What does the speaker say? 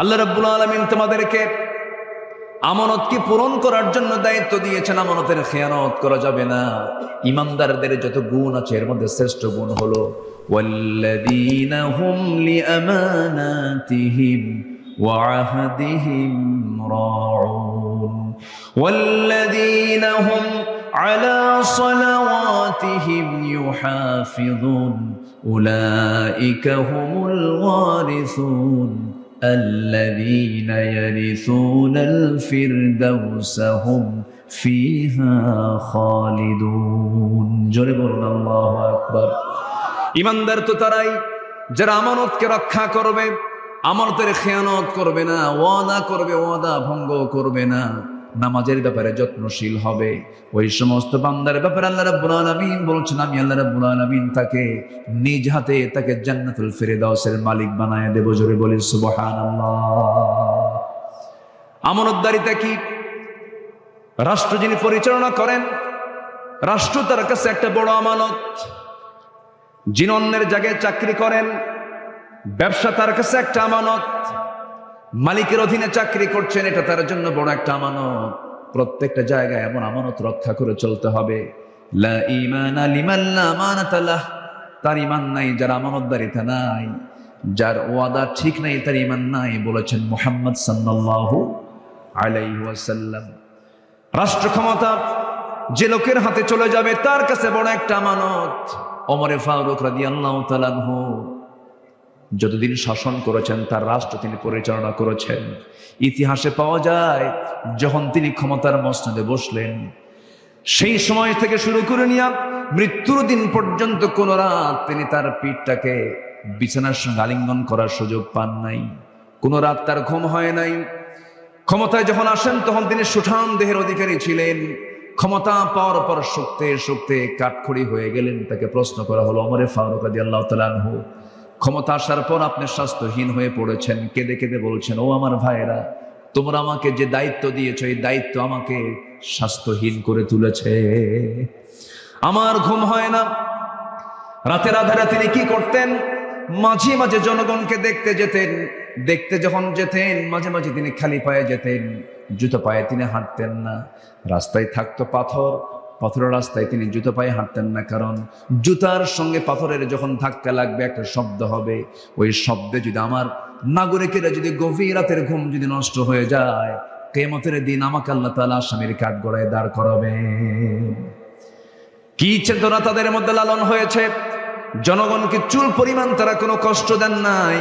আল্লাহ রাব্বুল আলামিন তোমাদেরকে আমানতকে পূরণ করার জন্য দায়িত্ব দিয়েছেন। আমানতের খেয়ানত করা যাবে না। ইমানদারদের যত গুণ আছে এর মধ্যে শ্রেষ্ঠ গুণ হলো ওয়াল্লাযীনা হুম লিআমানাতিহিম ওয়া আহদিহিম রাউন ওয়াল্লাযীনা হুম আলা সালাওয়াতিহিম ইউহাফিযুন উলাইকা হুমুল ওয়ারিসুন الذين يرثون الفردوس هم فيها خالدون জোরে বলুন আল্লাহু আকবার। ঈমানদার তো তারাই যারা আমানতকে রক্ষা করবে, আমানতের খেয়ানত করবে না, ওয়াদা করবে, ওয়াদা ভঙ্গ করবে না, নামাজের ব্যাপারে যত্নশীল হবে। ওই সমস্ত বান্দার ব্যাপারে আল্লাহ রাব্বুল আলামিন বলছেন, আমি আল্লাহ রাব্বুল আলামিন তাকে নিজ হাতে তাকে জান্নাতুল ফিরদাউসের মালিক বানায় দেব। জোরে বলি সুবহানাল্লাহ। আমানতদারিতা কি? রাষ্ট্র যিনি পরিচালনা করেন, রাষ্ট্র তার কাছে একটা বড় আমানত। যিনি অন্যের জায়গায় চাকরি করেন, ব্যবসা তার কাছে একটা আমানত। মালিকের অধীনে চাকরি করছেন, এটা তার জন্য বড় একটা আমানত। প্রত্যেকটা জায়গায় এমন আমানত রক্ষা করে চলতে হবে। লা ঈমানা লিমান লা আমানাতা লাহ, তার ঈমান নাই যার আমানতদারিতা নাই, যার ওয়াদা ঠিক নাই তার ঈমান নাই, বলেছেন মুহাম্মদ সাল্লাল্লাহু আলাইহি ওয়াসাল্লাম। রাষ্ট্র ক্ষমতা যে লোকের হাতে চলে যাবে তার কাছে বড় একটা আমানত। ওমর ফারুক রাদিয়াল্লাহু তাআলা আনহু যতদিন শাসন করেছেন, তার রাষ্ট্র তিনি পরিচালনা করেছেন। ইতিহাসে পাওয়া যায় যখন তিনি ক্ষমতার মসনদে বসলেন, সেই সময় থেকে শুরু করে নিয়ে মৃত্যুর দিন পর্যন্ত কোন রাত তিনি তার পিঠটাকে বিছানার সঙ্গে আলিঙ্গন করার সুযোগ পান নাই। কোন রাত তার ঘুম হয় নাই। ক্ষমতায় যখন আসেন তখন তিনি সুঠাম দেহের অধিকারী ছিলেন। ক্ষমতা পাওয়ার পর শুকতে শুকতে কাঠখড়ি হয়ে গেলেন। তাকে প্রশ্ন করা হলো, ওমর ফারুক রাদিয়াল্লাহু তাআলা আনহু, ক্ষমতা আসার পর আপনি স্বাস্থ্যহীন হয়ে পড়েছেন। কেঁদে কেঁদে বলছেন, ও আমার ভাইরা, তোমরা আমাকে যে দায়িত্ব দিয়েছো এই দায়িত্ব আমাকে স্বাস্থ্যহীন করে তুলেছে। আমার ঘুম হয় না। রাতের আধারে তিনি কি করতেন? মাঝে মাঝে জনগণকে দেখতে যেতেন। দেখতে যখন যেতেন মাঝে মাঝে তিনি খালি পায়ে যেতেন, জুতো পায়ে তিনি হাঁটতেন না। রাস্তায় থাকতো পাথর, পাথরের রাস্তায় তিনি জুতো পায়ে হাঁটতেন না, কারণ জুতার সঙ্গে পাথরের যখন ধাক্কা লাগবে একটা শব্দ হবে। ওই শব্দে যদি আমার নাগরিকেরা যদি গভীর রাতের ঘুম যদি নষ্ট হয়ে যায়, কিয়ামতের দিন আমাকে আল্লাহ তাআলা আসামির কাঠগড়ায় দাঁড় করাবে। কি চেতনা তাদের মধ্যে লালন হয়েছে! জনগণকে চুল পরিমাণ তারা কোনো কষ্ট দেন নাই।